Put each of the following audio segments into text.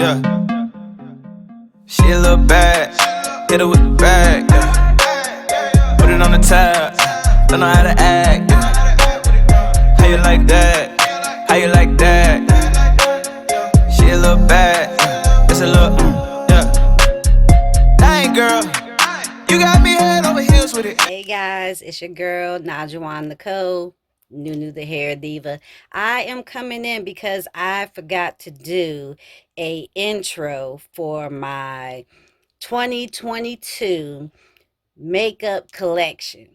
yeah. She a little bad, hit her with the bag, yeah. Put it on the tab, don't know how to act, yeah. How you like that? How you like that? She a little bad, it's a little, yeah. Dang girl, you got me head over heels with it. Hey guys, it's your girl NajowionNicole, NueNew The Hair Diva. I am coming in because I forgot to do a intro for my 2022 makeup collection.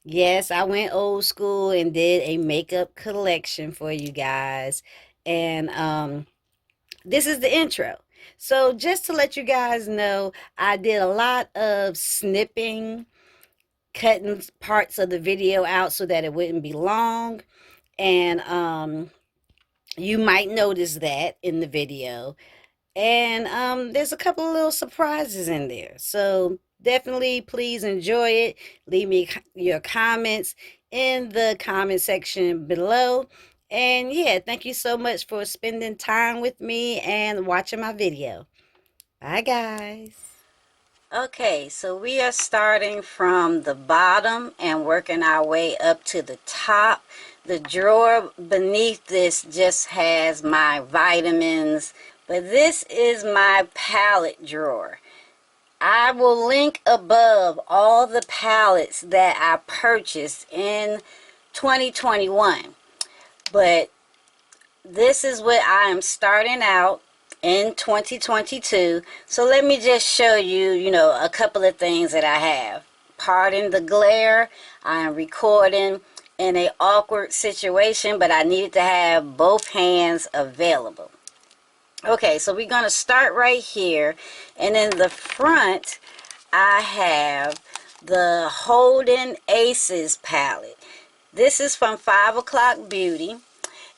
Yes, I went old school and did a makeup collection for you guys. And this is the intro. So just to let you guys know, I did a lot of snipping, cutting parts of the video out so that it wouldn't be long. And you might notice that in the video. And there's a couple of little surprises in there. So definitely please enjoy it. Leave me your comments in the comment section below. And yeah, thank you so much for spending time with me and watching my video. Bye guys. Okay, so we are starting from the bottom and working our way up to the top. The drawer beneath this just has my vitamins, but this is my palette drawer. I will link above all the palettes that I purchased in 2021, but this is what I am starting out in 2022. So let me just show you, a couple of things that I have. Pardon the glare. I am recording in an awkward situation, but I needed to have both hands available. Okay, so we're going to start right here. And in the front, I have the Holden Aces palette. This is from 5 O'Clock Beauty.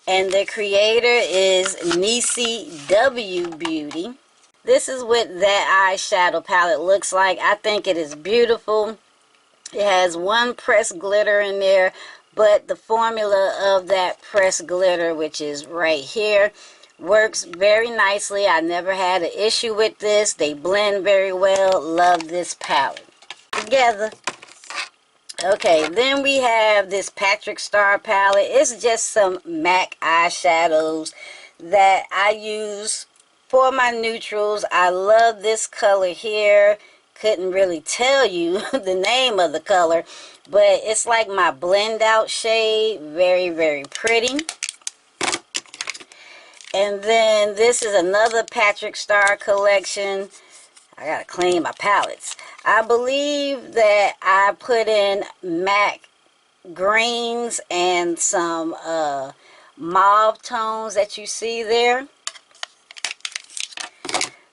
And the creator is Niecy W. Beauty. This is what that eyeshadow palette looks like. I think it is beautiful. It has one pressed glitter in there, but the formula of that pressed glitter, which is right here, works very nicely. I never had an issue with this. They blend very well. Love this palette. Together. Okay, then we have this Patrick Star palette. It's just some MAC eyeshadows that I use for my neutrals. I love this color here. Couldn't really tell you the name of the color, but it's like my blend out shade. Very, very pretty. And then this is another Patrick Star collection. I gotta clean my palettes. I believe that I put in MAC greens and some mauve tones that you see there.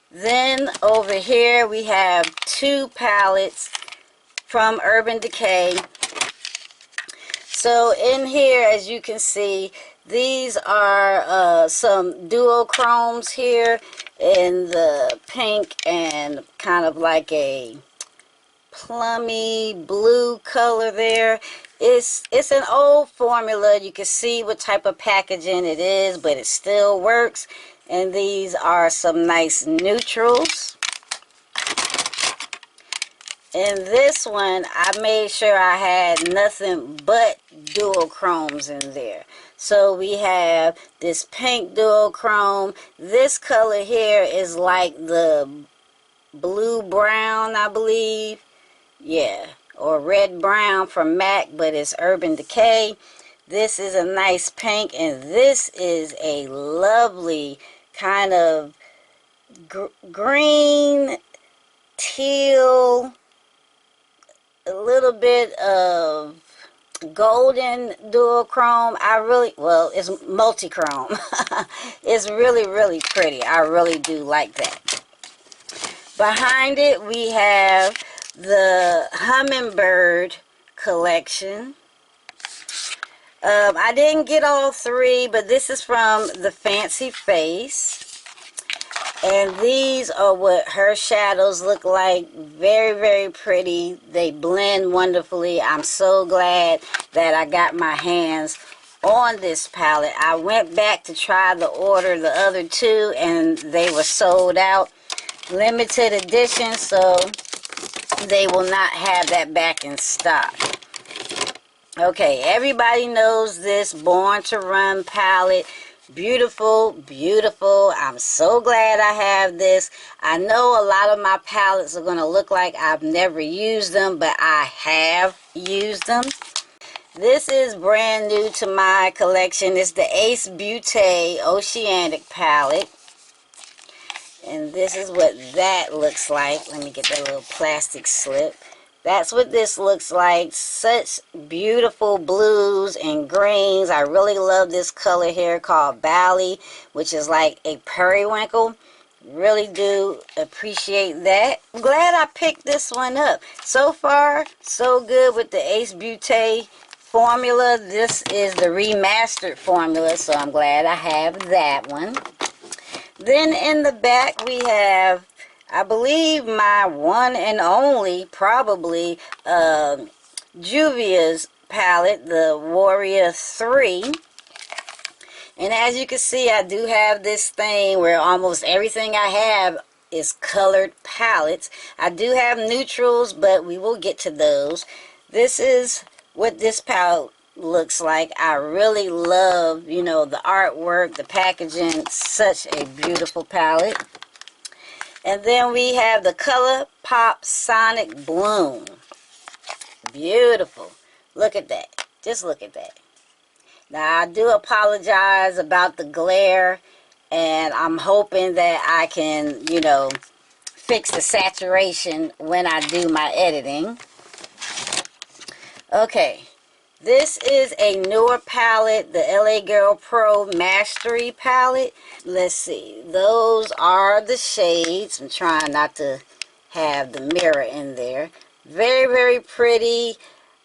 Then over here we have two palettes from Urban Decay. So in here, as you can see, these are some duochromes here in the pink and kind of like a plummy blue color there. It's an old formula. You can see what type of packaging it is, but it still works. And these are some nice neutrals. In this one, I made sure I had nothing but duochromes in there. So we have this pink duochrome. This color here is like the blue brown, I believe. Yeah, or red brown from MAC, but it's Urban Decay. This is a nice pink, and this is a lovely kind of green, teal, a little bit of golden duochrome. It's multi-chrome. It's really, really pretty. I really do like that. Behind it, we have the Hummingbird collection. I didn't get all three, but this is from the Fancy Face. And these are what her shadows look like. Very, very pretty. They blend wonderfully. I'm so glad that I got my hands on this palette. I went back to try to order the other two and they were sold out. Limited edition, so they will not have that back in stock. Okay, everybody knows this Born to Run palette. Beautiful, beautiful. I'm so glad I have this. I know a lot of my palettes are going to look like I've never used them, but I have used them. This is brand new to my collection. It's the Ace Beauté Oceanic palette. And this is what that looks like. Let me get that little plastic slip. That's what this looks like. Such beautiful blues and greens. I really love this color here called Bali, which is like a periwinkle. Really do appreciate that. I'm glad I picked this one up. So far, so good with the Ace Beauté formula. This is the remastered formula, so I'm glad I have that one. Then in the back we have, I believe, my one and only, probably, Juvia's palette, the Warrior 3. And as you can see, I do have this thing where almost everything I have is colored palettes. I do have neutrals, but we will get to those. This is what this palette looks like. I really love, you know, the artwork, the packaging. Such a beautiful palette. And then we have the Color Pop Sonic Bloom. Beautiful. Look at that. Just look at that. Now, I do apologize about the glare, and I'm hoping that I can, you know, fix the saturation when I do my editing. Okay. This is a newer palette, the LA Girl Pro Mastery palette. Let's see. Those are the shades. I'm trying not to have the mirror in there. Very, very pretty.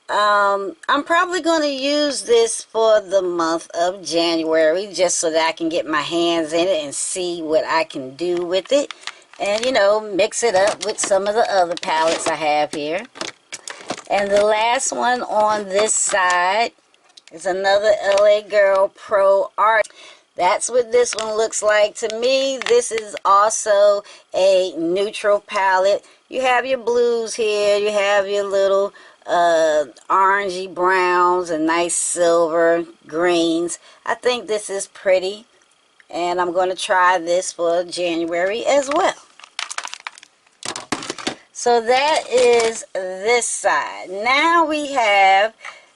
I'm probably going to use this for the month of January just so that I can get my hands in it and see what I can do with it. And, you know, mix it up with some of the other palettes I have here. And the last one on this side is another LA Girl Pro Art. That's what this one looks like. To me, this is also a neutral palette. You have your blues here. You have your little orangey browns and nice silver greens. I think this is pretty. And I'm going to try this for January as well. So that is this side. Now we have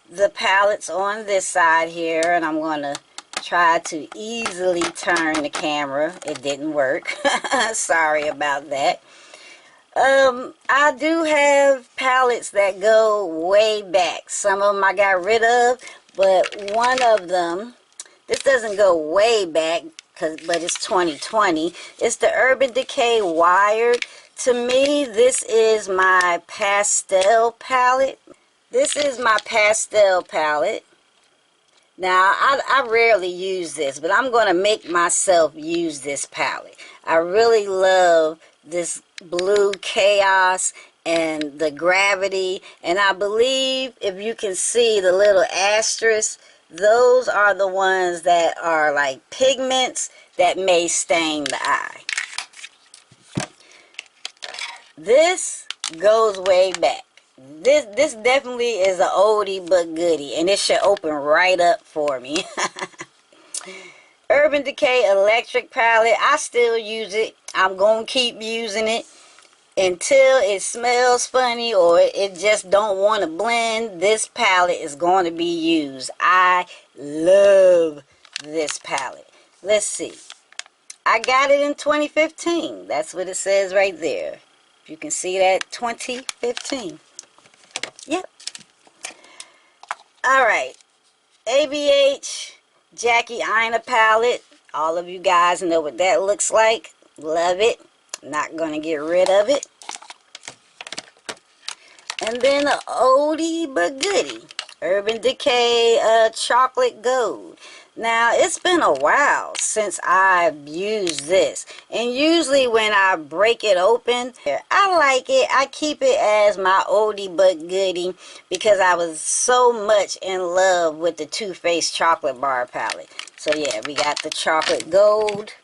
the palettes on this side here, and I'm going to try to easily turn the camera. It didn't work. Sorry about that. I do have palettes that go way back. Some of them I got rid of, but one of them, this doesn't go way back, but it's 2020. It's the Urban Decay Wired. To me, this is my pastel palette. This is my pastel palette. Now, I rarely use this, but I'm going to make myself use this palette. I really love this blue chaos and the gravity. And I believe, if you can see the little asterisk, those are the ones that are like pigments that may stain the eye. This goes way back. This definitely is an oldie but goodie, and it should open right up for me. Urban Decay Electric Palette. I still use it. I'm going to keep using it until it smells funny or it just don't want to blend. This palette is going to be used. I love this palette. Let's see. I got it in 2015. That's what it says right there. You can see that, 2015. Yep. Alright. ABH Jackie Aina palette. All of you guys know what that looks like. Love it. Not going to get rid of it. And then an oldie but goodie. Urban Decay Chocolate Gold. Now, it's been a while since I've used this. And usually when I break it open, I like it. I keep it as my oldie but goodie because I was so much in love with the Too Faced Chocolate Bar palette. So yeah, we got the chocolate gold.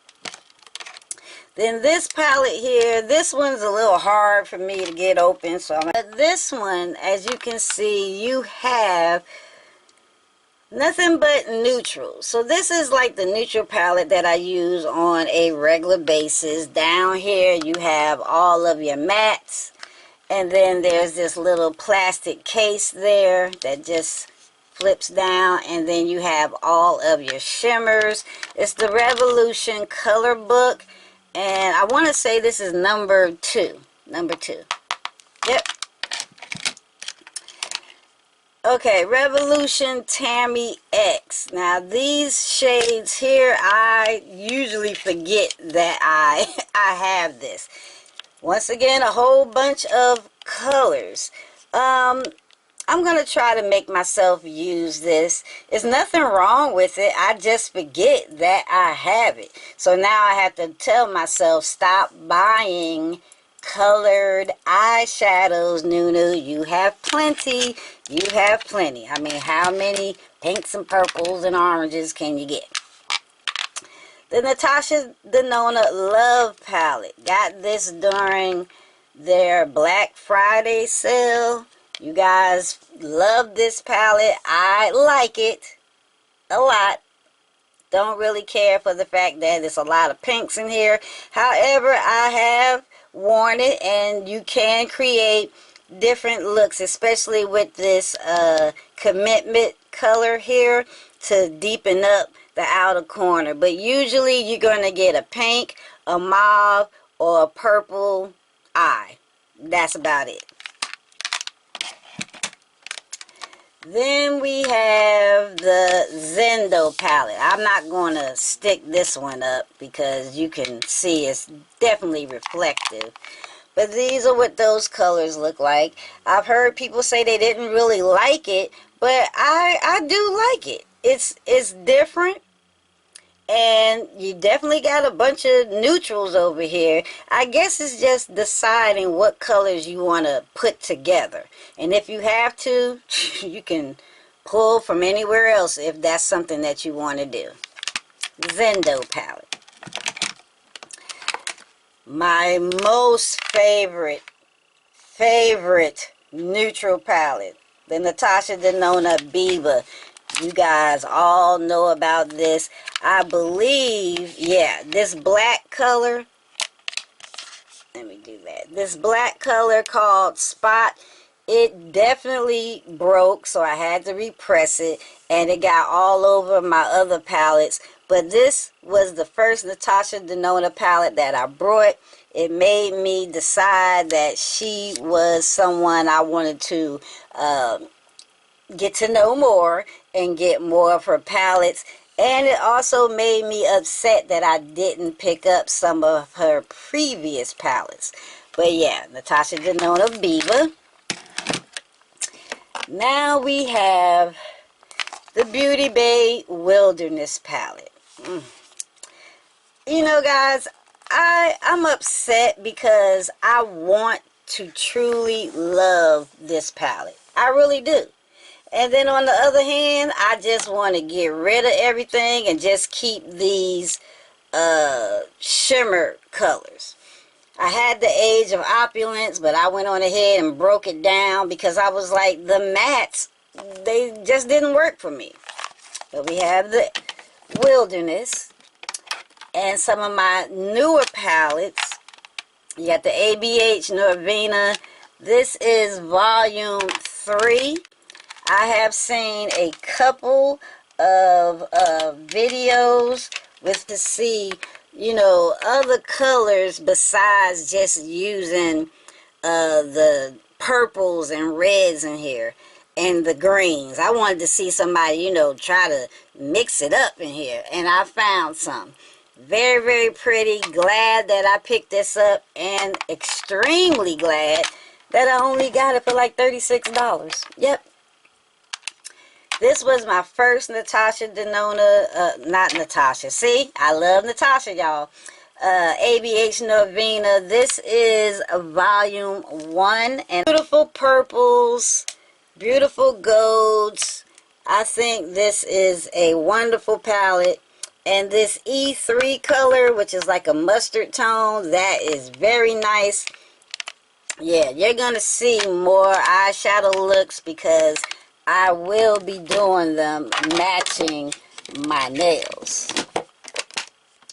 Then this palette here, this one's a little hard for me to get open. But this one, as you can see, you have nothing but neutral. So this is like the neutral palette that I use on a regular basis. Down here you have all of your mattes. And then there's this little plastic case there that just flips down. And then you have all of your shimmers. It's the Revolution color book. And I want to say this is number 2. Number 2. Yep. Okay, Revolution Tammy X. Now these shades here, I usually forget that I have this. Once again, a whole bunch of colors. I'm going to try to make myself use this. There's nothing wrong with it. I just forget that I have it. So now I have to tell myself, stop buying colored eyeshadows, NueNew. You have plenty. You have plenty. I mean, how many pinks and purples and oranges can you get? The Natasha Denona Love Palette. Got this during their Black Friday sale. You guys love this palette. I like it a lot. Don't really care for the fact that there's a lot of pinks in here. However, I have worn it, and you can create different looks, especially with this commitment color here to deepen up the outer corner. But usually you're going to get a pink, a mauve, or a purple eye. That's about it. Then we have the Zendo palette. I'm not going to stick this one up because you can see it's definitely reflective. But these are what those colors look like. I've heard people say they didn't really like it, but I do like it. It's different. And you definitely got a bunch of neutrals over here. I guess it's just deciding what colors you want to put together. And if you have to, you can pull from anywhere else if that's something that you want to do. Zendo palette. My most favorite neutral palette. The Natasha Denona Biba. You guys all know about this. I believe, yeah, this black color. Let me do that. This black color called Spot. It definitely broke, so I had to repress it. And it got all over my other palettes. But this was the first Natasha Denona palette that I brought. It made me decide that she was someone I wanted to get to know more and get more of her palettes. And it also made me upset that I didn't pick up some of her previous palettes. But yeah, Natasha Denona Biba. Now we have the Beauty Bay Wilderness palette. You know, guys, I'm upset because I want to truly love this palette. I really do. And then on the other hand, I just want to get rid of everything and just keep these shimmer colors. I had the Age of Opulence, but I went on ahead and broke it down because I was like, the mattes, they just didn't work for me. But we have the Wilderness and some of my newer palettes. You got the ABH Norvina. This is volume 3. I have seen a couple of videos with to see, you know, other colors besides just using the purples and reds in here and the greens. I wanted to see somebody, you know, try to mix it up in here, and I found some. Very, very pretty. Glad that I picked this up, and extremely glad that I only got it for like $36. Yep. This was my first Natasha Denona, not Natasha. See, I love Natasha, y'all. ABH Novena. This is volume 1. And beautiful purples, beautiful golds. I think this is a wonderful palette. And this E3 color, which is like a mustard tone, that is very nice. Yeah, you're going to see more eyeshadow looks because I will be doing them matching my nails.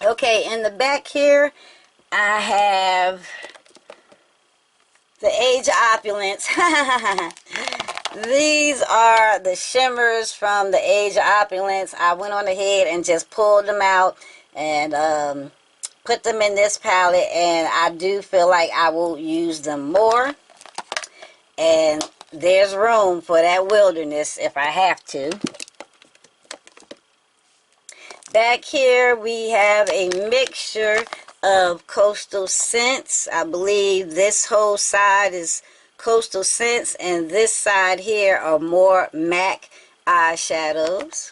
Okay, in the back here, I have the Age of Opulence. These are the shimmers from the Age of Opulence. I went on ahead and just pulled them out and put them in this palette, and I do feel like I will use them more. And there's room for that wilderness if I have to. Back here we have a mixture of Coastal Scents. I believe this whole side is Coastal Scents, and this side here are more MAC eyeshadows.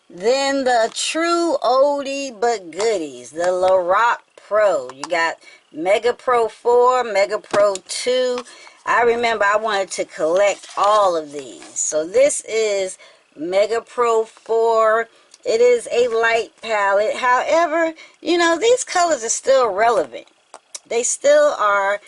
Then the true oldie but goodies, the Lorac Pro. You got Mega Pro 4, Mega Pro 2. I remember I wanted to collect all of these. So this is Mega Pro 4. It is a light palette. However, you know, these colors are still relevant. They still are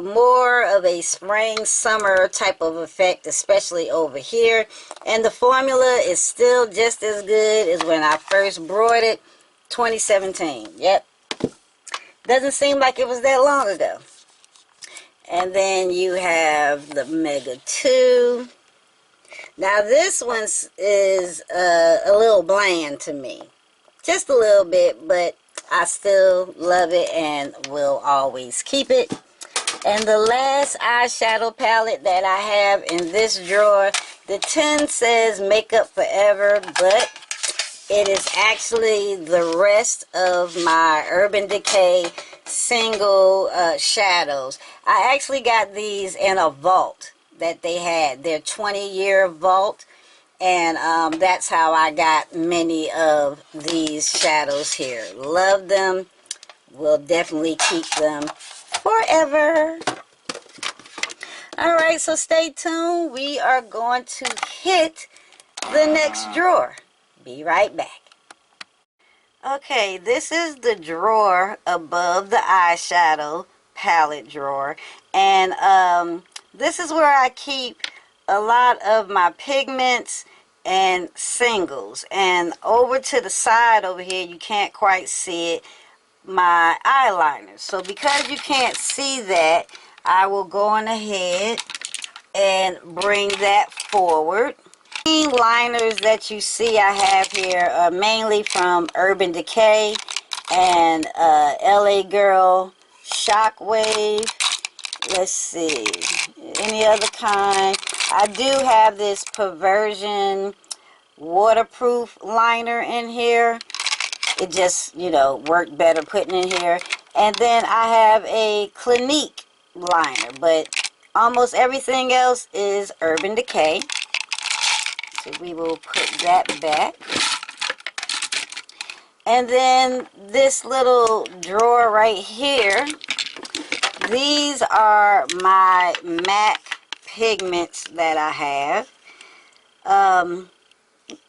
more of a spring summer type of effect, especially over here. And the formula is still just as good as when I first brought it, 2017. Yep. Doesn't seem like it was that long ago. And then you have the Mega 2. Now this one is a little bland to me. Just a little bit, but I still love it and will always keep it. And the last eyeshadow palette that I have in this drawer, the tin says Makeup Forever, but it is actually the rest of my Urban Decay single shadows. I actually got these in a vault that they had, their 20-year vault, and that's how I got many of these shadows here. Love them. Will definitely keep them forever. Alright, so stay tuned. We are going to hit the next drawer. Be right back. Okay, this is the drawer above the eyeshadow palette drawer, and this is where I keep a lot of my pigments and singles. And over to the side over here, you can't quite see it, my eyeliner. So because you can't see that, I will go on ahead and bring that forward. The liners that you see I have here are mainly from Urban Decay and LA Girl Shockwave. Let's see, any other kind. I do have this Perversion waterproof liner in here. It just, you know, worked better putting in here. And then I have a Clinique liner, but almost everything else is Urban Decay. So we will put that back. And then this little drawer right here, these are my MAC pigments that I have.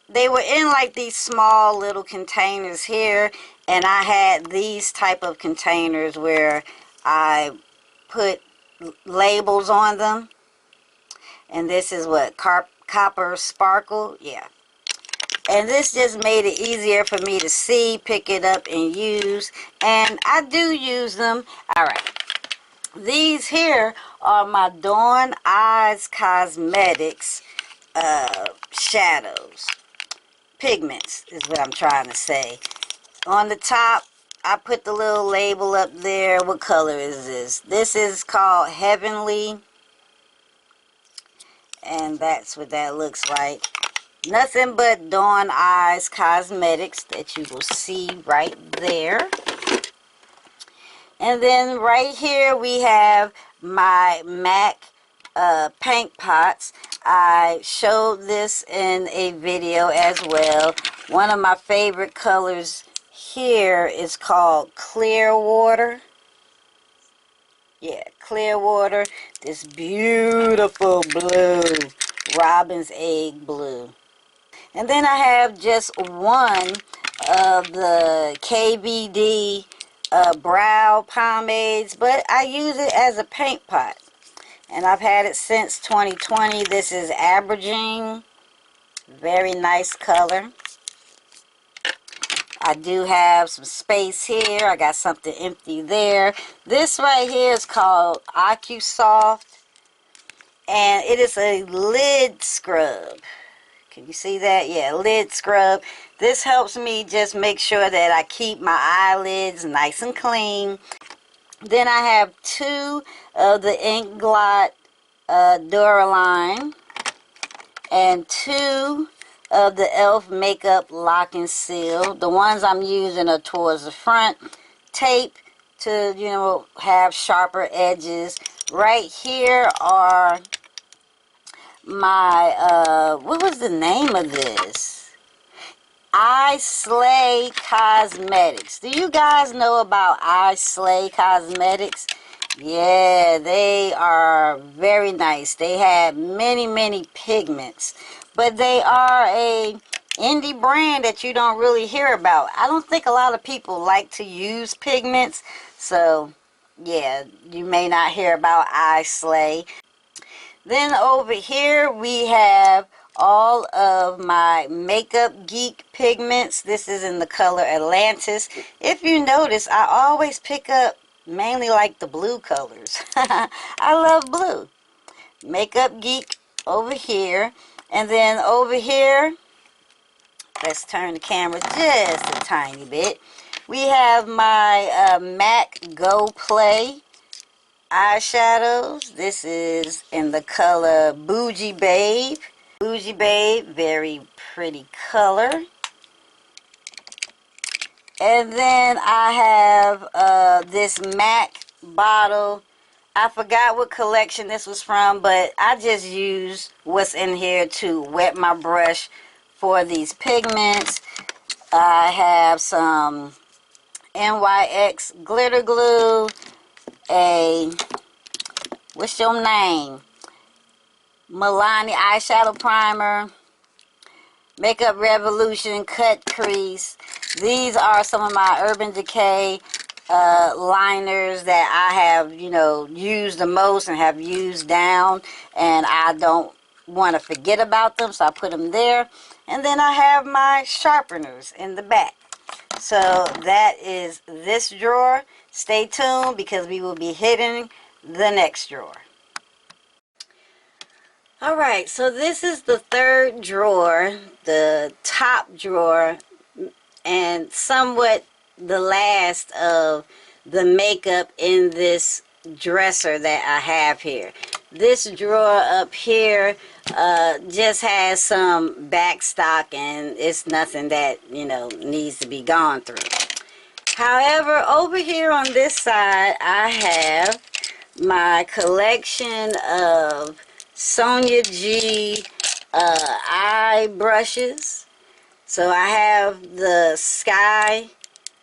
They were in like these small little containers here, and I had these type of containers where I put labels on them. And this is what, Copper Sparkle, yeah. And this just made it easier for me to see, pick it up, and use. And I do use them. Alright. These here are my Dawn Eyes Cosmetics shadows. Pigments is what I'm trying to say. On the top, I put the little label up there. What color is this? This is called Heavenly. And that's what that looks like. Nothing but Dawn Eyes Cosmetics that you will see right there. And then right here we have my MAC paint pots. I showed this in a video as well. One of my favorite colors here is called Clear Water. Yeah, Clear Water. This beautiful blue, robin's egg blue. And then I have just one of the KVD brow pomades, but I use it as a paint pot. And I've had it since 2020. This is Aubergine. Very nice color. I do have some space here. I got something empty there. This right here is called AccuSoft, and it is a lid scrub. Can you see that? Yeah, lid scrub. This helps me just make sure that I keep my eyelids nice and clean. Then I have two of the Ink Blot Duraline and two of the e.l.f. Makeup Lock and Seal. The ones I'm using are towards the front. Tape to, you know, have sharper edges. Right here are my, what was the name of this? I Slay Cosmetics. Do you guys know about I Slay Cosmetics? Yeah, they are very nice. They have many pigments, but they are a indie brand that you don't really hear about. I don't think a lot of people like to use pigments, so yeah, you may not hear about I Slay. Then over here we have all of my Makeup Geek pigments. This is in the color Atlantis. If you notice, I always pick up mainly like the blue colors. I love blue. Makeup Geek over here. And then over here, let's turn the camera just a tiny bit. We have my MAC Go Play eyeshadows. This is in the color Bougie Babe. Bougie Babe, very pretty color. And then I have this MAC bottle. I forgot what collection this was from, but I just used what's in here to wet my brush for these pigments. I have some NYX glitter glue, a, what's your name? Milani eyeshadow primer, Makeup Revolution cut crease. These are some of my Urban Decay liners that I have, you know, used the most and have used down, and I don't want to forget about them, so I put them there. And then I have my sharpeners in the back. So that is this drawer. Stay tuned because we will be hitting the next drawer. Alright, so this is the third drawer, the top drawer, and somewhat the last of the makeup in this dresser that I have here. This drawer up here just has some back stock, and it's nothing that, you know, needs to be gone through. However, over here on this side, I have my collection of Sonia G eye brushes. So I have the Sky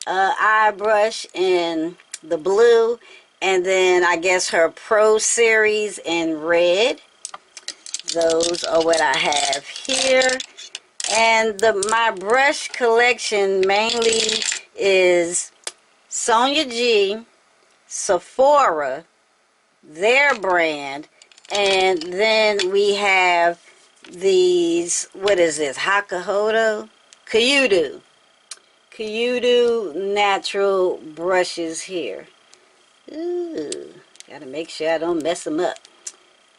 eye brush in the blue, and then I guess her Pro Series in red. Those are what I have here. And my brush collection mainly is Sonia G, Sephora, their brand, and then we have these, what is this, Hakuhodo? Kyudo natural brushes here. Ooh, gotta make sure I don't mess them up.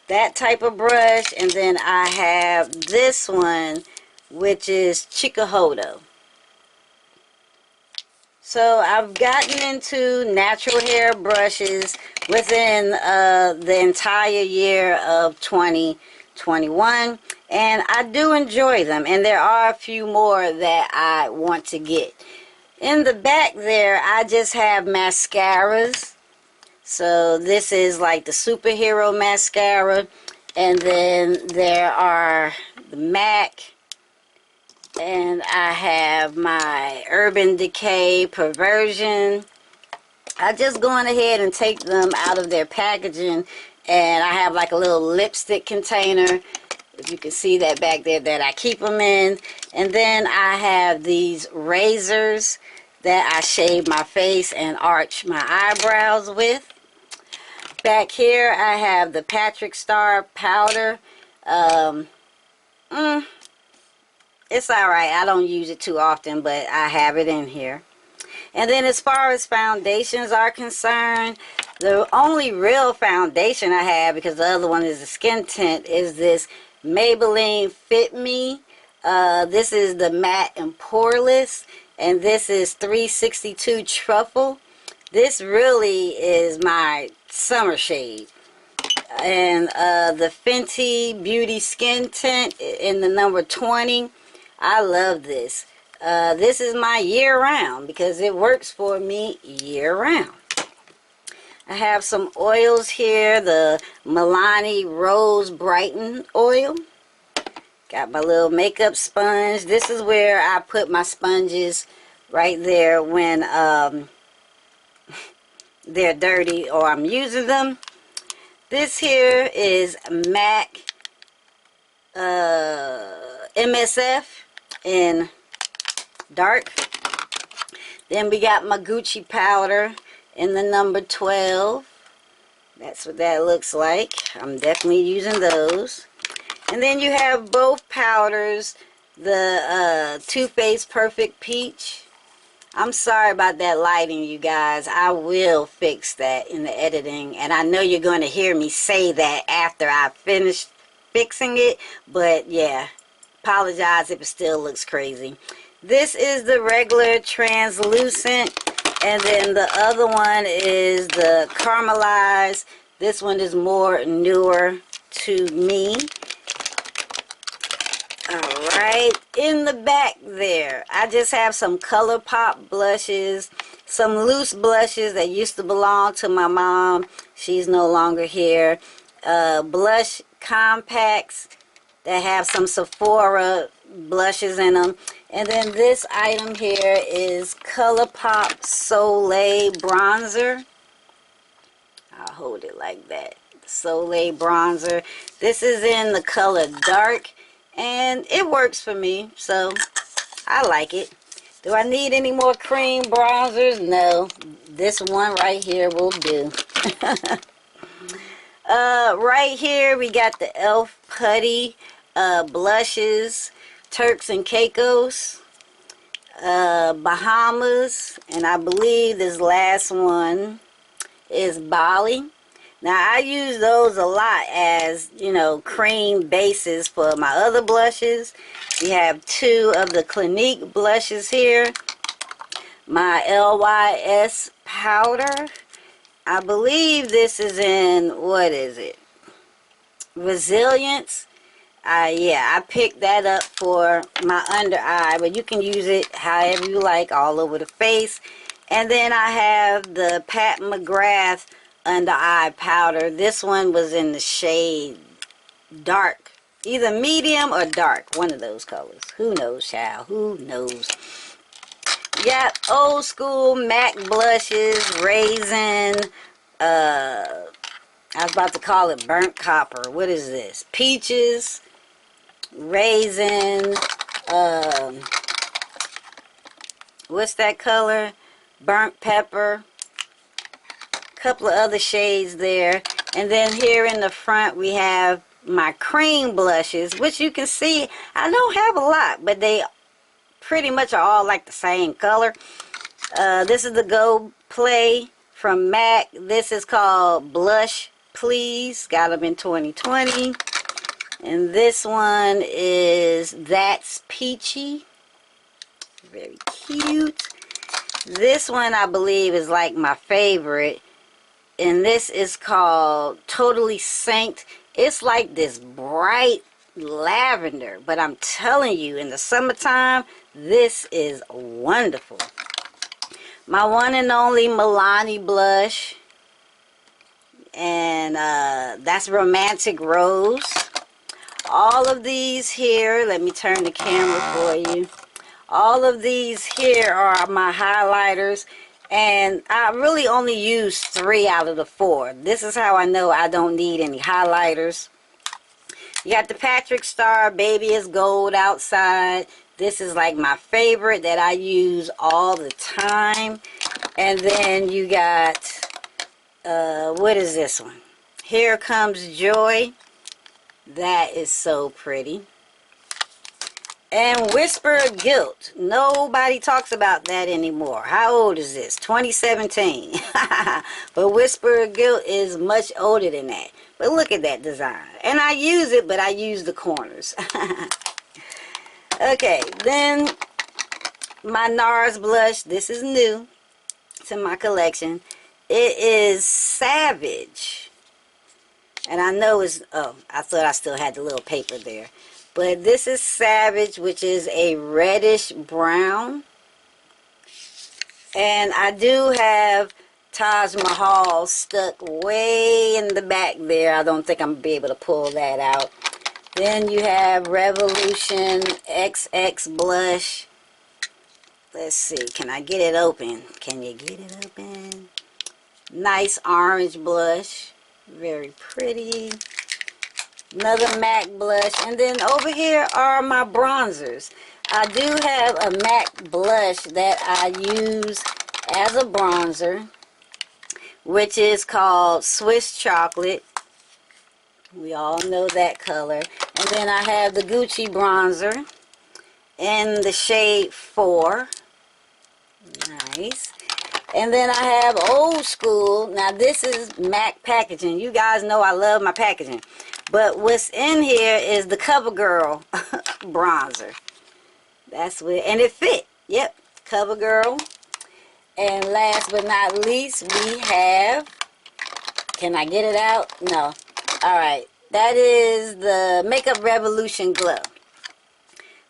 That type of brush, and then I have this one, which is Chikuhodo. So I've gotten into natural hair brushes within the entire year of 2021, and I do enjoy them, and there are a few more that I want to get. In the back there, I just have mascaras. So this is like the superhero mascara, And then there are the MAC. And I have my Urban Decay Perversion. I just going ahead and take them out of their packaging. And I have like a little lipstick container. If you can see that back there that I keep them in. And then I have these razors that I shave my face and arch my eyebrows with. Back here I have the Patrick Star powder. It's alright. I don't use it too often, but I have it in here. And then as far as foundations are concerned, the only real foundation I have, because the other one is a skin tint, is this Maybelline Fit Me. This is the matte and poreless, and this is 362 Truffle. This really is my summer shade. And the Fenty Beauty Skin Tint in the number 20. I love this. This is my year-round because it works for me year-round. I have some oils here. The Milani Rose Brighten Oil. Got my little makeup sponge. This is where I put my sponges right there when they're dirty or I'm using them. This here is MAC MSF in dark. Then we got my Gucci powder in the number 12. That's what that looks like. I'm definitely using those. And then you have both powders, the Too Faced Perfect Peach. I'm sorry about that lighting, you guys. I will fix that in the editing. And I know you're going to hear me say that after I finish fixing it. But yeah, apologize if it still looks crazy. This is the regular translucent. And then the other one is the caramelized. This one is more newer to me. Alright, in the back there, I just have some ColourPop blushes, some loose blushes that used to belong to my mom. She's no longer here. Blush compacts that have some Sephora blushes in them. And then this item here is ColourPop Soleil Bronzer. I'll hold it like that. Soleil Bronzer. This is in the color Dark. And it works for me, so I like it. Do I need any more cream bronzers? No. This one right here will do. Right here we got the e.l.f. Putty blushes, Turks and Caicos, Bahamas, and I believe this last one is Bali. Now, I use those a lot as, you know, cream bases for my other blushes. We have two of the Clinique blushes here. My LYS powder. I believe this is in, what is it? Resilience. Yeah, I picked that up for my under eye, but you can use it however you like, all over the face. And then I have the Pat McGrath under eye powder. This one was in the shade dark, either medium or dark, one of those colors. Who knows, child? Who knows? Got old school MAC blushes, Raisin. I was about to call it burnt copper. What is this? Peaches, Raisin. What's that color? Burnt pepper. Couple of other shades there. And then here in the front we have my cream blushes, which you can see I don't have a lot, but they pretty much are all like the same color. This is the Go Play from MAC. This is called Blush Please. Got them in 2020. And this one is That's Peachy. Very cute. This one I believe is like my favorite. And this is called Totally Saint. It's like this bright lavender. But I'm telling you, in the summertime, this is wonderful. My one and only Milani blush. and that's Romantic Rose. All of these here, let me turn the camera for you. All of these here are my highlighters, and I really only use 3 out of the 4. This is how I know I don't need any highlighters. You got the Patrick Star Baby is Gold Outside. This is like my favorite that I use all the time. And then you got, what is this one? Here Comes Joy. That is so pretty. And Whisper of Guilt. Nobody talks about that anymore. How old is this? 2017. But Whisper of Guilt is much older than that. But look at that design. And I use it, but I use the corners. Okay, then my NARS blush. This is new to my collection. It is Savage. And I know it's, oh, I thought I still had the little paper there. But this is Savage, which is a reddish brown. And I do have Taj Mahal stuck way in the back there. I don't think I'm going to be able to pull that out. Then you have Revolution XX Blush. Let's see. Can I get it open? Can you get it open? Nice orange blush. Very pretty. Another MAC blush. And then over here are my bronzers. I do have a MAC blush that I use as a bronzer, which is called Swiss Chocolate. We all know that color. And then I have the Gucci bronzer in the shade 4. Nice. And then I have Old School. Now this is MAC packaging. You guys know I love my packaging. But what's in here is the CoverGirl bronzer. That's what, and it fit. Yep, CoverGirl. And last but not least, we have, can I get it out? No. Alright, that is the Makeup Revolution Glow.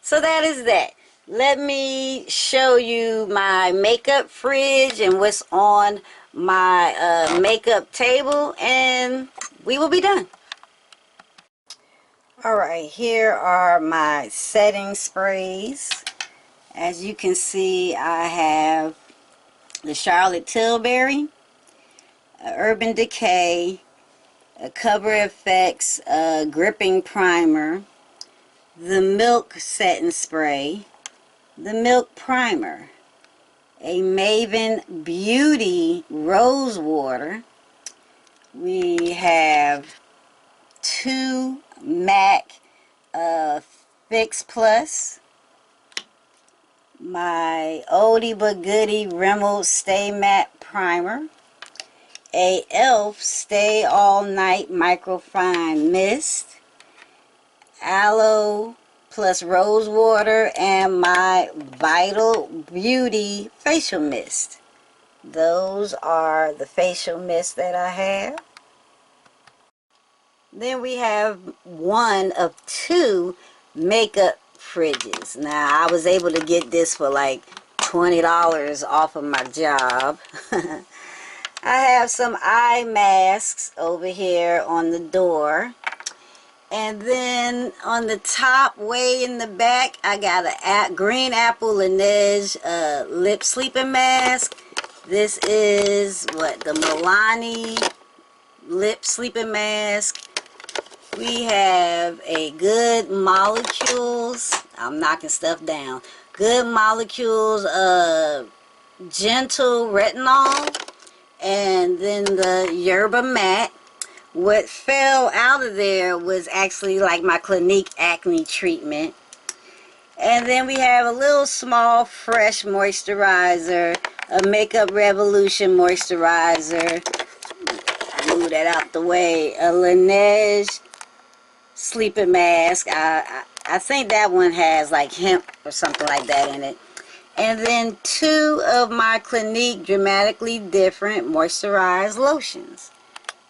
So that is that. Let me show you my makeup fridge and what's on my makeup table, and we will be done. Alright, here are my setting sprays. As you can see, I have the Charlotte Tilbury, Urban Decay, a Cover FX gripping primer, the Milk setting spray, the Milk primer, a Maven Beauty rose water. We have 2 MAC Fix Plus, my oldie but goodie Rimmel Stay Matte primer, a e.l.f. Stay All Night Microfine Mist, aloe plus rose water, and my Vital Beauty facial mist. Those are the facial mists that I have. Then we have one of 2 makeup fridges. Now I was able to get this for like $20 off of my job. I have some eye masks over here on the door. And then on the top, way in the back, I got a green apple Laneige lip sleeping mask. This is what, the Milani lip sleeping mask. We have a Good Molecules. I'm knocking stuff down. Good Molecules Gentle Retinol. And then the Yerba Matte. What fell out of there was actually like my Clinique acne treatment. And then we have a little small fresh moisturizer, a Makeup Revolution moisturizer. Move that out the way. A Laneige sleeping mask. I think that one has like hemp or something like that in it. And then 2 of my Clinique Dramatically Different moisturized lotions.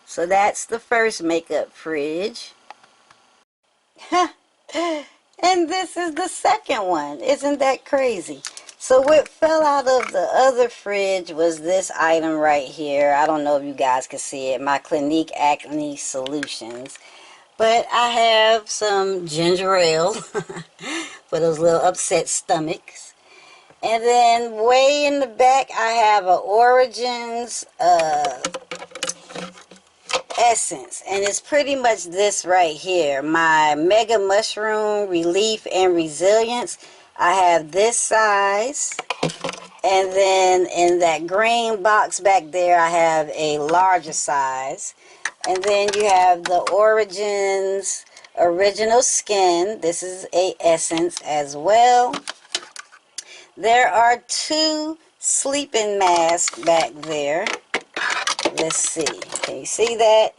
So that's the first makeup fridge. And this is the second one. Isn't that crazy? So what fell out of the other fridge was this item right here. I don't know if you guys can see it. My Clinique Acne Solutions. But I have some ginger ale for those little upset stomachs. And then way in the back, I have a Origins essence. And it's pretty much this right here. My Mega Mushroom Relief and Resilience. I have this size. And then in that green box back there, I have a larger size. And then you have the Origins Original Skin. This is a essence as well. There are 2 sleeping masks back there. Let's see. Can you see that?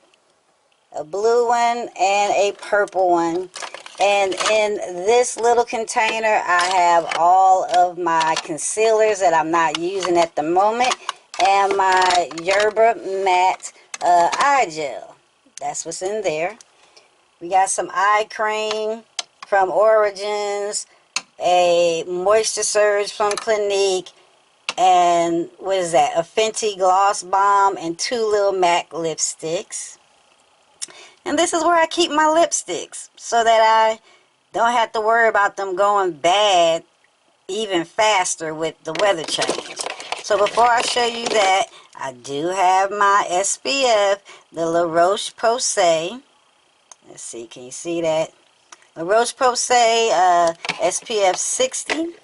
A blue one and a purple one. And in this little container, I have all of my concealers that I'm not using at the moment. And my Yerba Matte eye gel. That's what's in there. We got some eye cream from Origins, a Moisture Surge from Clinique, and what is that? A Fenty Gloss Bomb and 2 little MAC lipsticks. And this is where I keep my lipsticks so that I don't have to worry about them going bad even faster with the weather change. So before I show you that, I do have my SPF, the La Roche-Posay. Let's see, can you see that? La Roche-Posay SPF 60.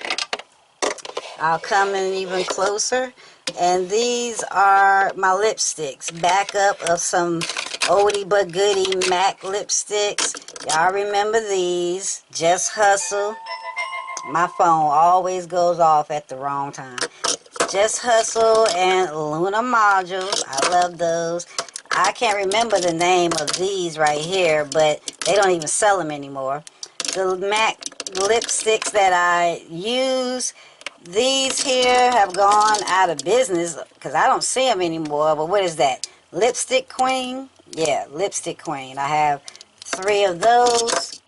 I'll come in even closer. And these are my lipsticks. Backup of some oldie but goodie MAC lipsticks. Y'all remember these. Just Hustle. My phone always goes off at the wrong time. Just Hustle and Luna modules. I love those. I can't remember the name of these right here, but they don't even sell them anymore. The MAC lipsticks that I use, these here have gone out of business because I don't see them anymore. But what is that? Lipstick Queen? Yeah, Lipstick Queen. I have 3 of those.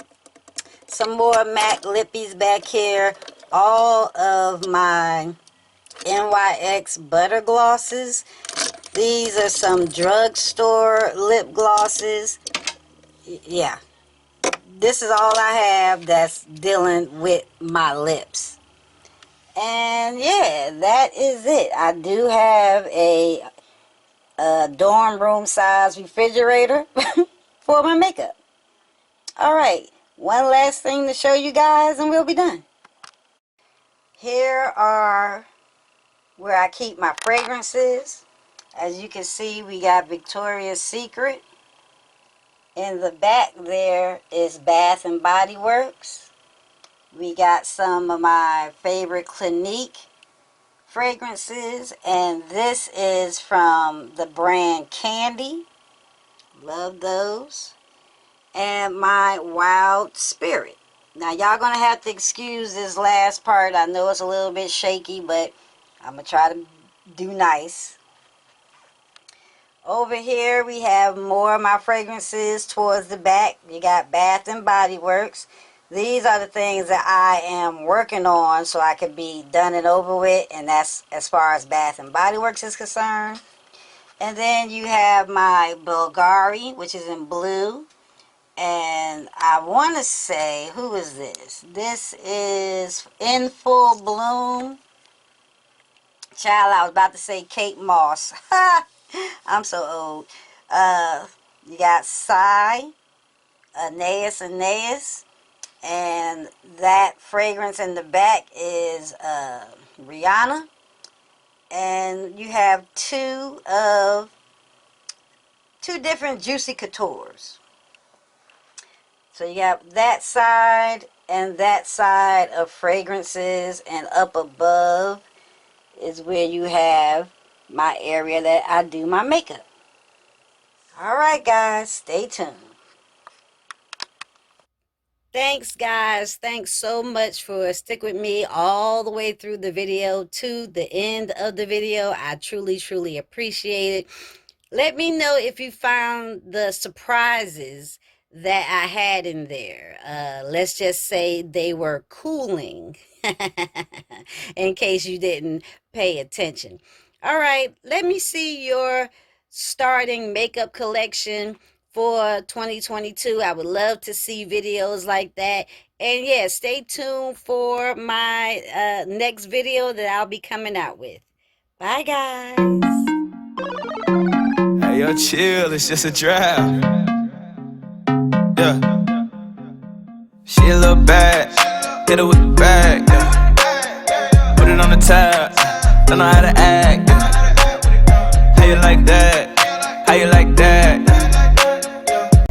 Some more MAC lippies back here. All of my NYX butter glosses. These are some drugstore lip glosses. Yeah. This is all I have that's dealing with my lips. And yeah, that is it. I do have a dorm room size refrigerator for my makeup. Alright, one last thing to show you guys and we'll be done. Here are where I keep my fragrances. As you can see, we got Victoria's Secret. In the back there is Bath and Body Works. We got some of my favorite Clinique fragrances, and this is from the brand Candy. Love those. And my Wild Spirit. Now y'all gonna have to excuse this last part. I know it's a little bit shaky, but I'm gonna try to do nice. Over here we have more of my fragrances towards the back. You got Bath and Body Works. These are the things that I am working on so I could be done and over with, and that's as far as Bath and Body Works is concerned. And then you have my Bulgari, which is in blue. And I want to say, who is this? This is In Full Bloom. Child, I was about to say Kate Moss. I'm so old. You got Psy, Aeneas, and that fragrance in the back is Rihanna. And you have two different Juicy Couture's. So you got that side and that side of fragrances, and up above is where you have my area that I do my makeup. Alright guys, stay tuned. Thanks guys. Thanks so much for sticking with me all the way through the video to the end of the video. I truly appreciate it. Let me know if you found the surprises that I had in there. Let's just say they were cooling. in case you didn't pay attention. All right, let me see your starting makeup collection for 2022. I would love to see videos like that. And yeah, stay tuned for my next video that I'll be coming out with. Bye, guys. Hey, yo, chill, it's just a draft. Yeah. She a little bad, hit her with the bag, yeah. Put it on the tab, don't know how to act, yeah. How you like that?